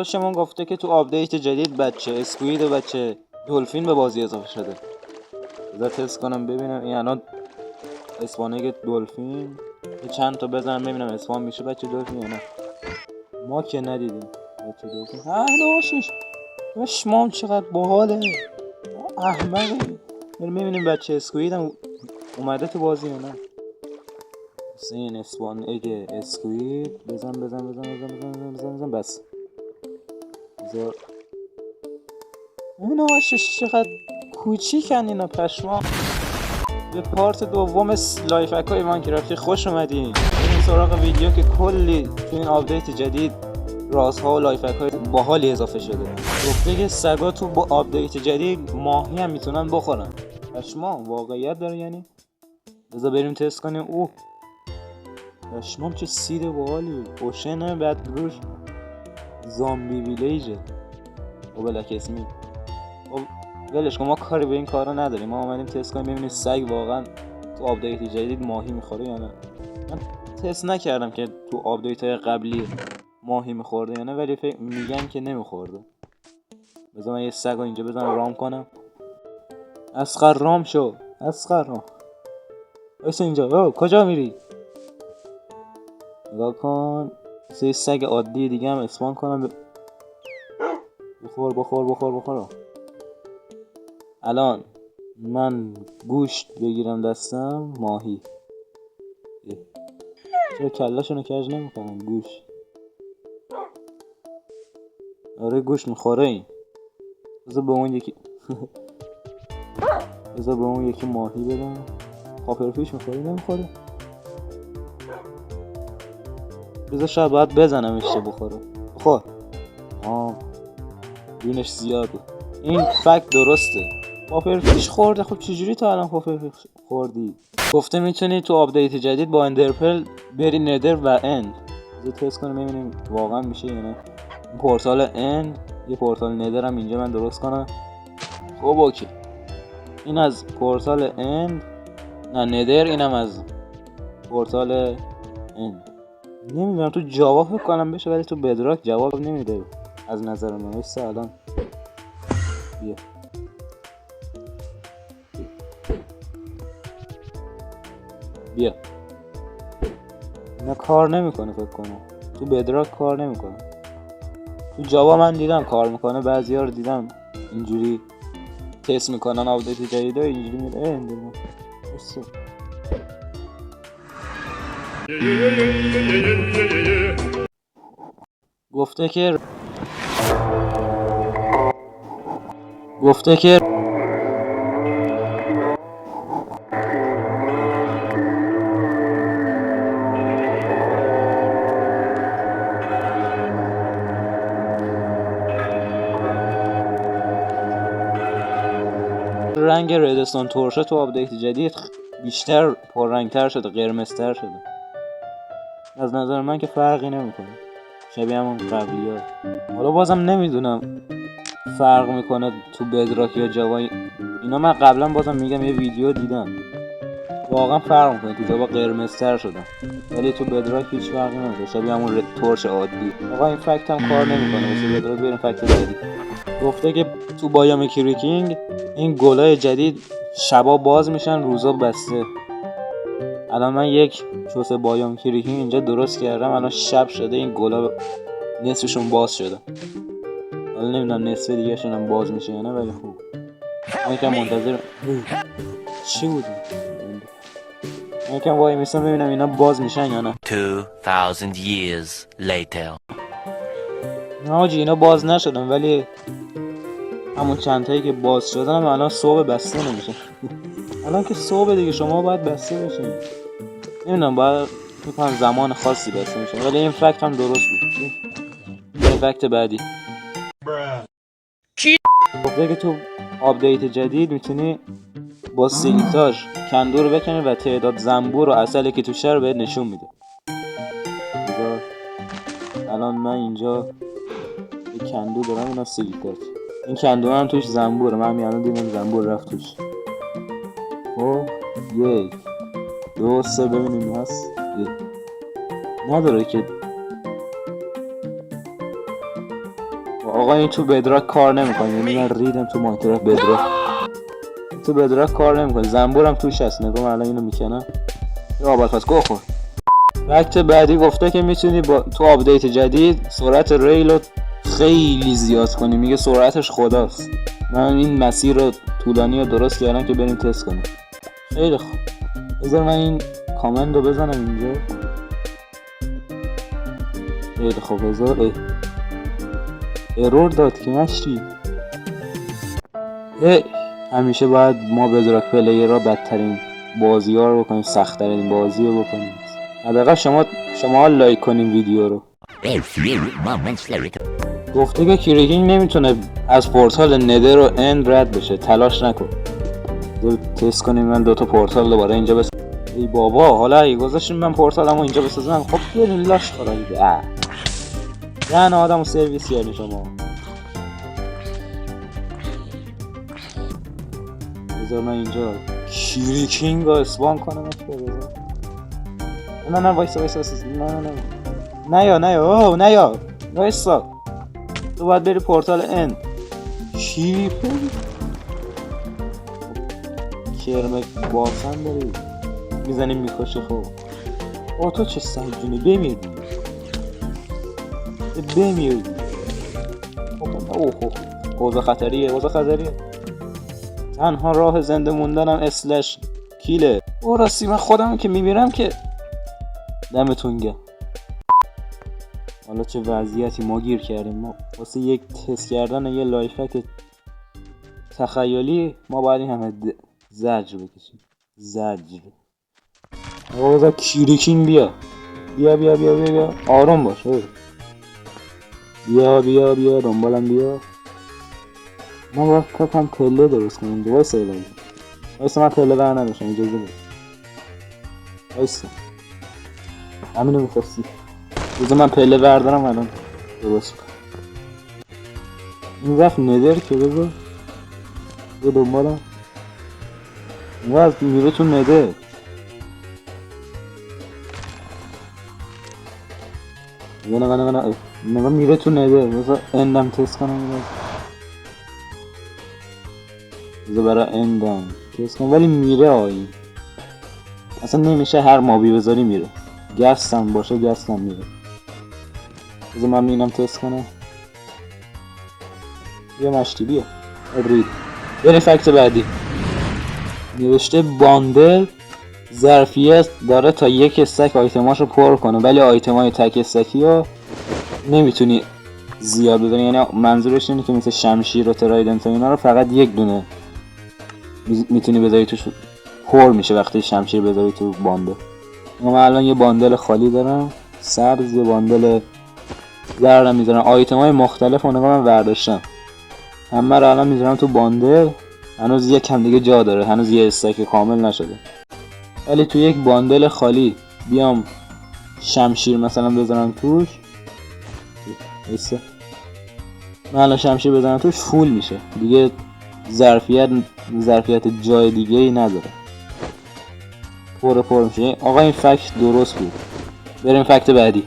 داداشمون گفته که تو آپدیت جدید بچه اسکوید و بچه دلفین به بازی اضافه شده. بذار تست کنم ببینم این الان اسپانه دلفین چند تا بزنم ببینم اسپان میشه بچه دلفین یا نه. ما که ندیدیم بچه دلفین. داشت مام چقدر باحاله، احمقی. بریم ببینیم بچه اسکوید هم اومده تو بازی یا نه. این اسپان اگه اسکوید بزن بس. بذار اینا چقدر کوچیکن اینا، پشما. به پارت دوم لایف هک‌های ماینکرافت خوش اومدین. این سراغ ویدیو که کلی تو این آپدیت جدید رازها و لایف هک‌های باحالی اضافه شده. گفته که سگا تو با آپدیت جدید ماهی هم میتونن بخورن. پشما واقعیت داره یعنی. بذار بریم تست کنیم. اوه پشمام چه سید باحالی. اوشن بعد روش زامبی ویلیجه و بلک اسمی. ولش کن، ما کاری به این کارا نداریم. ما اومدیم تست کنیم ببینیم سگ واقعا تو آپدیت جدید ماهی میخوره یا نه. من تست نکردم که تو آپدیت های قبلی ماهی میخورده یا نه، ولی میگن که نمیخورده. بذار من یه سگ رو اینجا بزنم رام کنم. اسخر رام شو، اسخر رام. ایسا اینجا. کجا میری؟ نگاه کن سه سگ عادی دیگه هم اسپان کنم. بخور. الان من گوشت بگیرم دستم ماهی. چرا کلاشونو کج نمیکنم؟ گوشت. آره گوشت میخوره این. بذار به اون یکی ماهی بدم. پاپرفیش میخوره نمیخوره؟ بذار شاید باید بزنم اشته بخوره. بخور. بینش زیاده. این فکت درسته. پاپرفیش خورده. خب چجوری تا الان پاپرفیش خوردی؟ گفته میتونی تو آپدیت جدید با اندرپل بری ندر و اند. بذار تست کنم ببینیم واقعا میشه یا نه. پورتال اند، یه پورتال ندر هم اینجا من درست کنم. خب اوکی. این از پورتال اند، نه ندر، اینم از پورتال اند. نمیدونم تو جاوا فکر کنم بشه ولی تو بدراک جواب نمیده از نظر من. واسه الان بیا اینا کار نمیکنه فکر کنم. تو بدراک کار نمیکنه. تو جاوا من دیدم کار میکنه. بعضیا رو دیدم اینجوری تست میکنن آپدیت جدید و اینجوری میره. گفته که رنگ ردستون تورشه تو آپدیت جدید بیشتر پررنگتر شده، قرمزتر شده. از نظر من که فرقی نمیکنه، شبیه همون قبلی ها. حالا بازم نمیدونم فرق میکنه تو بدراک یا جاوا. اینا من قبلا بازم میگم یه ویدیو دیدم واقعا فرق میکنه. تو جاوا قرمزتر شدن ولی تو بدراک هیچ فرقی نمیکنه، شبیه همون تورش عادی. آقا این فکت هم کار نمیکنه واسه بدراک. بریم فکت جدید. گفته که تو بایوم کریکینگ این گلای جدید شبا باز میشن روزا بسته. الان من یک چوسه بایوم کریکینگ اینجا درست کردم. الان شب شده این گلا نصفشون باز شده. حالا نمیدونم نصف دیگه شون هم باز میشه یا نه، ولی خوب من یکم منتظر چی بود. من یکم وای میستم ببینم اینا باز میشن یا نه. 2000 years later. نه حاجی اینا باز نشدن ولی همون چند تایی که باز شدن هم الان صبح بسته نمیشه. الان که صبح دیگه شما باید بسته بشین. نمیدونم باید میکنم زمان خاصی بسته میشه، ولی این فکت هم درست بود. این فکت بعدی گفته که تو آپدیت جدید میتونی با سینگتاژ کندو رو بکنی و تعداد زنبور و عسلی که توشه رو بهت نشون میده. الان من اینجا یه کندو دارم، اینا سینگتاژ. این کندو هم توش زنبوره. من الان دیدم زنبور رفت توش. خب 1 2 3 ببینیم هست نداره که. آقا این تو بدراک کار نمیکنه، یعنی من ریدم تو مایکرافت بدراک، تو بدراک کار نمیکنه. زنبورم توش هست، نگاه من الان اینو میکنم. یا اول پس گو خور. فکت بعدی گفته که میتونی با تو آپدیت جدید سرعت ریل رو خیلی زیاد کنی. میگه سرعتش خداست. من این مسیر رو طولانی رو درست کردم که بریم تست کنیم. خیلی خوب، بذار من این کامنت رو بزنم اینجا. خیلی خوب، بذار ایرور داد که مشتی. همیشه باید ما بدراک پلیر را بدترین بازی ها رو بکنیم، سخت‌ترین بازی رو بکنیم. حداقل شما لایک کنیم ویدیو رو. گفته که کریگینگ نمیتونه از پورتال ندر و اند رد بشه، تلاش نکن. تست کنیم. من دوتا پورتال دوباره اینجا بس. ای بابا، حالا اگه گذاشتیم من پورتالمو اینجا بسازم، خب بریم لاش خورا دیگه. یعنی آدمو سرویس کردین شما. بذار من اینجا کریگینگ رو اسپان کنم. نه وایسا نه یا وایسا. تو باید بری پورتال ان. چی کرمک باسن داری میزنیم میکشه. خب با تو چه سنگینی بمیردی. اوه حوضه خطریه. تنها راه زنده موندنم اسلش کیله. او راستی من خودم که میمیرم که دمتون گرم. حالا چه وضعیتی ما گیر کردیم. ما واسه یک تست کردن یه لایف هک تخیلی ما باید این همه زجر بکشیم. آقا بذار کریگینگ بیا آروم باش. بیا دنبالم بیا. ما باید کم پله درست کنیم. وایسا من پله بر نداشتم، اجازه بده. وایسا همینو میخواستی. بذار من پله بردارم الان درست کنم. این رفت ندر که بذار یه دنبالم. از میره تو ندر. نه میره تو ندر. بذار اندم تست کنم. بذار برای اندم تست کنم. ولی میره آیی اصلا نمیشه هر مابی بذاری میره. گستم باشه گستم میره. بذار من اینم تست کنم. بیا مشتی بیا. رید بریم فکت بعدی. نوشته باندل ظرفیت داره تا یک استک آیتماشو پر کنه، ولی آیتمای تک استکی رو نمیتونی زیاد بزنی. یعنی منظورش اینه که مثل شمشیر و ترایدنت و اینا رو فقط یک دونه میتونی بذاری توش، پر میشه وقتی شمشیر بذاری تو باندل. من الان یه باندل خالی دارم سبز، یه باندل زردم میذارم. آیتمای مختلف اونها من برداشتم، همه رو الان میذارم تو باندل. هنوز یکم دیگه جا داره، هنوز یه استک کامل نشده. ولی تو یک باندل خالی بیام شمشیر مثلا بذارم توش، من الان شمشیر بزنم توش فول میشه دیگه. ظرفیت جای دیگه ای نداره، پر میشه. آقا این فکت درست بود. بریم فکت بعدی.